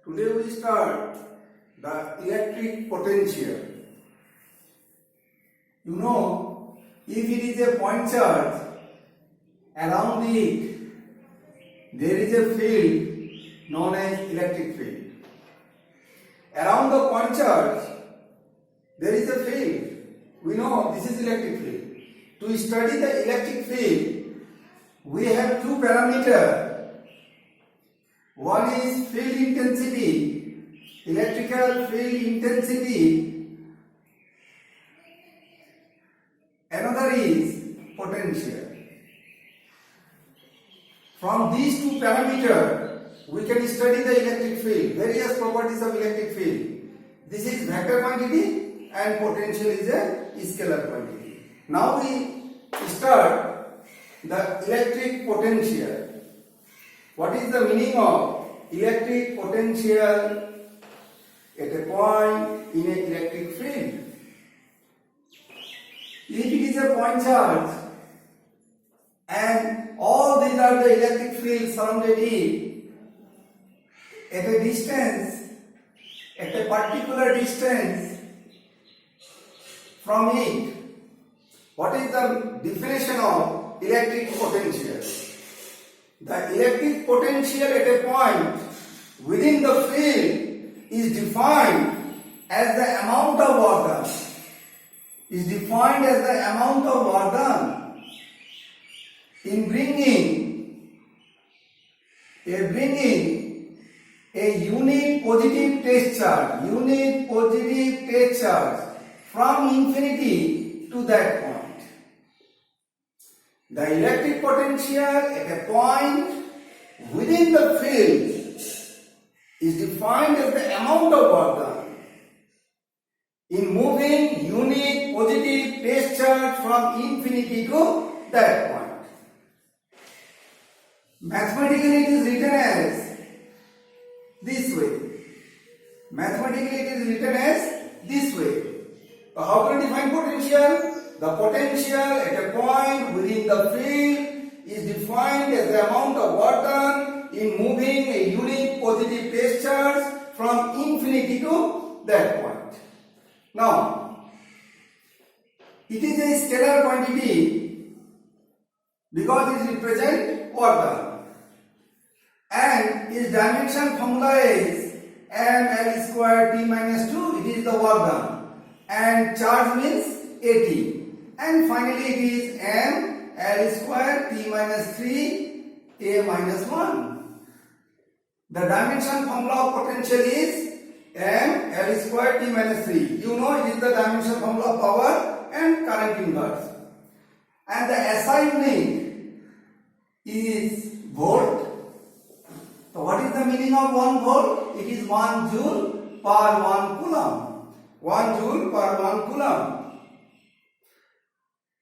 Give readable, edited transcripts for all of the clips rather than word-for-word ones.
Today we start the electric potential. You know, if it is a point charge, around it there is a field known as electric field. Around the point charge there is a field. We know this is electric field. To study the electric field, we have two parameters. One is field intensity, electrical field intensity. Another is potential. From these two parameters, we can study the electric field, various properties of electric field. This is vector quantity and potential is a scalar quantity. Now we start the electric potential. What is the meaning of electric potential at a point in an electric field? If it is a point charge and all these are the electric fields surrounded it at a distance, at a particular distance from it, what is the definition of electric potential? The electric potential at a point within the field is defined as the amount of work done. Is defined as the amount of work done in bringing a unit positive test charge from infinity to that point. The electric potential at a point within the field is defined as the amount of work done in moving unit positive test charge from infinity to that point. Mathematically it is written as this way. So how can we define potential? The potential at a point within the field is defined as the amount of work done in moving a unit positive test charge from infinity to that point. Now, it is a scalar quantity because it represents work done, and its dimension formula is ml square t minus 2. It is the work done, and charge means at. And finally it is m l square t minus 3 a minus 1. The dimension formula of potential is m l square t minus 3. You know it is the dimension formula of power and current inverse. And the SI unit is volt. So what is the meaning of 1 volt? It is 1 joule per 1 coulomb. 1 joule per 1 coulomb.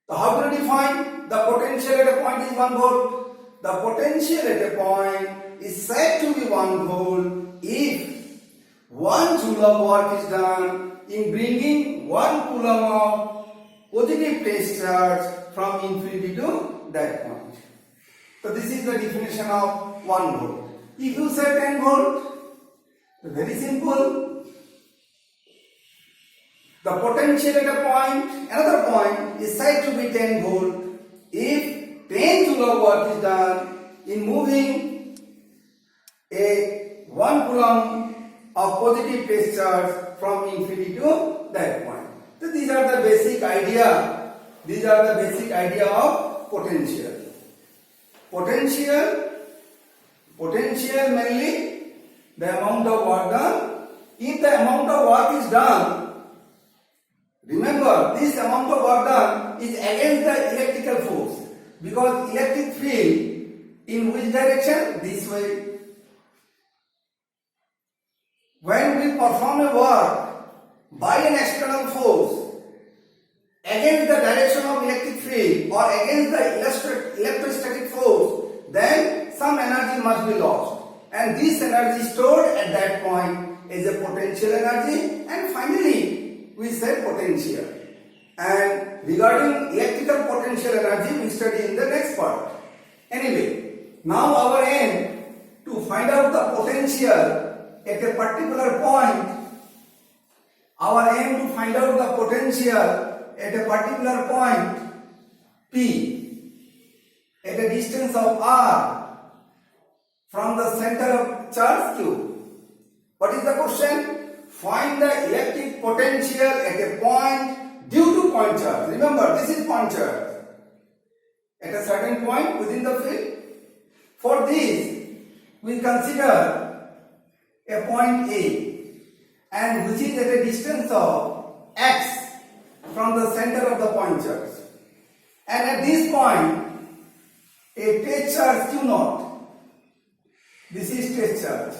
So how do we define the potential at a point is 1 volt? The potential at a point is said to be 1 volt if 1 joule of work is done in bringing 1 coulomb of positive test charge from infinity to that point. So this is the definition of 1 volt. If you say 10 volt, very simple. The potential at a point, another point, is said to be 10 volt if 10 joule of work is done in moving a 1 coulomb of positive test charge from infinity to that point. So these are the basic idea. These are the basic idea of potential. Potential mainly the amount of work done. If the amount of work is done, remember, this amount of work done is against the electrical force, because electric field in which direction? This way. When we perform a work by an external force against the direction of electric field or against the electrostatic force, then some energy must be lost, and this energy stored at that point is a potential energy, and finally we say potential. And regarding electrical potential energy we study in the next part. Anyway, now our aim to find out the potential at a particular point, our aim to find out the potential at a particular point P at a distance of r from the center of charge Q. What is the question? Find the electric potential at a point due to point charge. Remember, this is point charge at a certain point within the field. For this, we consider a point A, and which is at a distance of x from the center of the point charge. And at this point, a test charge Q naught, this is test charge,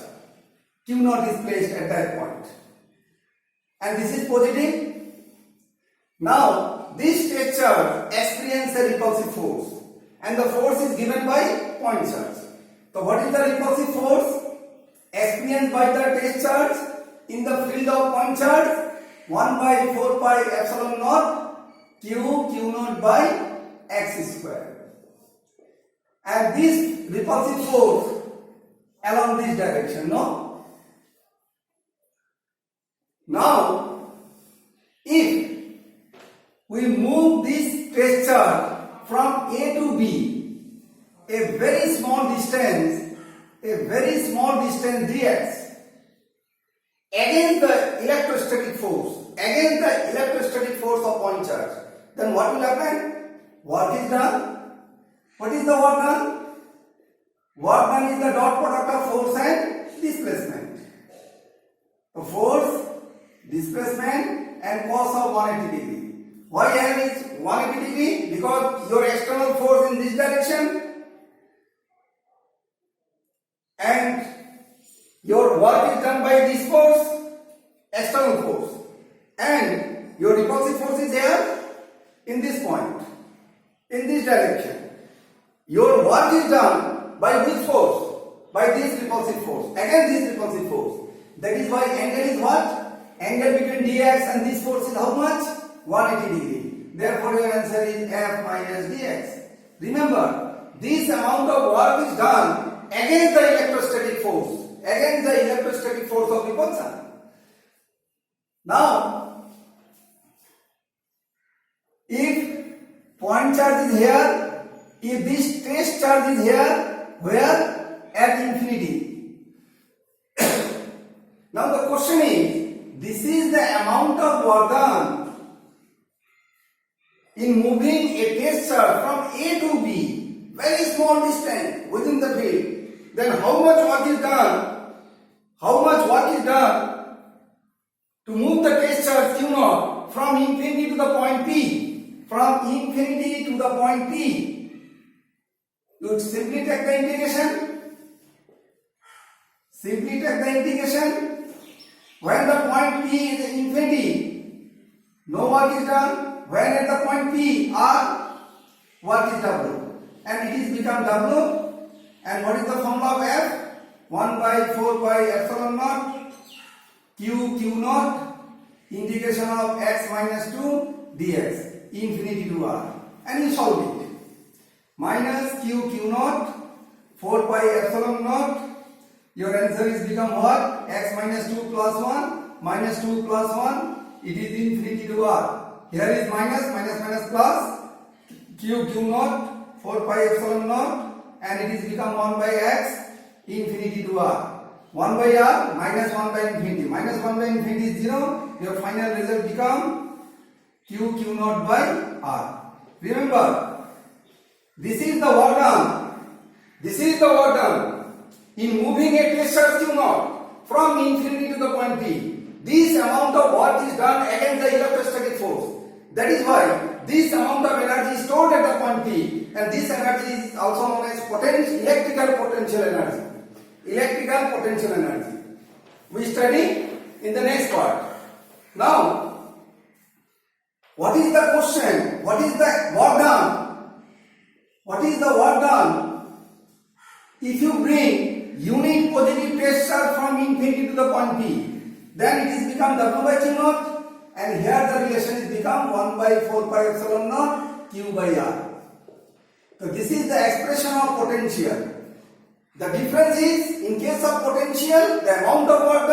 Q naught is placed at that point. And this is positive. Now, this test charge experiences a repulsive force, and the force is given by point charge. So, what is the repulsive force experienced by the test charge in the field of point charge? 1 by 4 pi epsilon naught Q naught by x square. And this repulsive force along this direction, no? Now, if we move this test charge from A to B, a very small distance dx, against the electrostatic force of point charge, then what will happen? Work is done. What is the work done? Work done is the dot product of force and displacement. So force, displacement and cos of 180 degree. Why I have is 180 degree? Because your external force in this direction and your work is done by this force, external force, and your repulsive force is here in this point, in this direction. Your work is done by which force? By this repulsive force, again this repulsive force. That is why angle is what? Angle between dx and this force is how much? 180 degree. Therefore your answer is F minus dx. Remember, this amount of work is done against the electrostatic force of repulsion. Now, if point charge is here, if this test charge is here, where? At infinity. Now the question is, this is the amount of work done in moving a test charge from A to B, very small distance within the field. Then how much work is done? How much work is done to move the test charge Q naught from infinity to the point P? From infinity to the point P. You simply take the integration. Simply take the integration. When the point P is infinity, no work is done. When at the point P, R, work is W. And it is become W. And what is the formula of F? 1 by 4 pi epsilon naught Q naught integration of x minus 2 dx infinity to R. And you solve it. Minus Q naught 4 pi epsilon naught. Your answer is become what? X minus 2 plus 1 minus 2 plus 1. It is infinity to R. Here is minus plus Q naught 4 pi epsilon naught, and it is become 1 by x infinity to R. 1 by R minus 1 by infinity. Minus 1 by infinity is 0. Your final result become Q naught by R. Remember, this is the work done. This is the work done in moving a test charge Q naught from infinity to the point P. This amount of work is done against the electrostatic force. That is why this amount of energy is stored at the point P, and this energy is also known as electrical potential energy. Electrical potential energy. We study in the next part. Now, what is the question? What is the work done? What is the work done if you bring unit positive test charge from infinity to the point P? Then it is become W by Q naught. And here the relation is become 1 by 4 pi epsilon naught Q by R. So this is the expression of potential. The difference is, in case of potential, the amount of work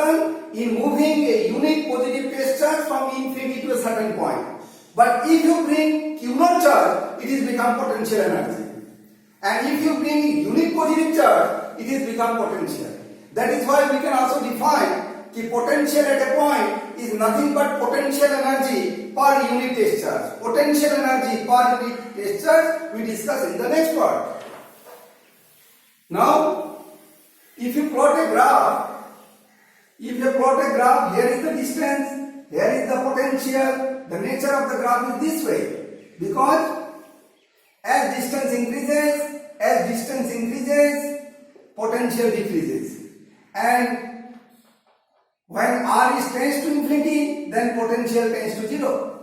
in moving a unit positive place charge from infinity to a certain point. But if you bring Q naught charge, it is become potential energy. And if you bring unit positive charge, it is become potential. That is why we can also define the potential at a point is nothing but potential energy per unit test charge. Potential energy per unit test charge we discuss in the next part. Now, if you plot a graph, here is the distance, here is the potential, the nature of the graph is this way. Because as distance increases, potential decreases. And when R is tends to infinity, then potential tends to 0.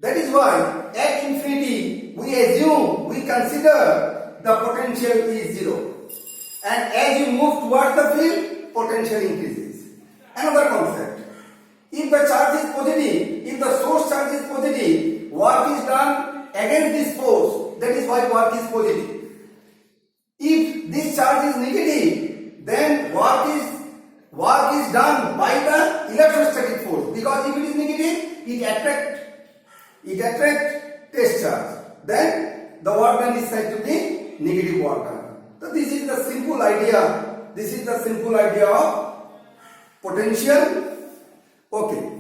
That is why at infinity we consider the potential is 0. And as you move towards the field, potential increases. Another concept. If the charge is positive, if the source charge is positive, work is done against this force. That is why work is positive. If this charge is negative, then work is done by the electrostatic force. Because if it is negative, it attracts test charge. Then the work done is said to be negative work done. So this is the simple idea. This is the simple idea of potential. Okay.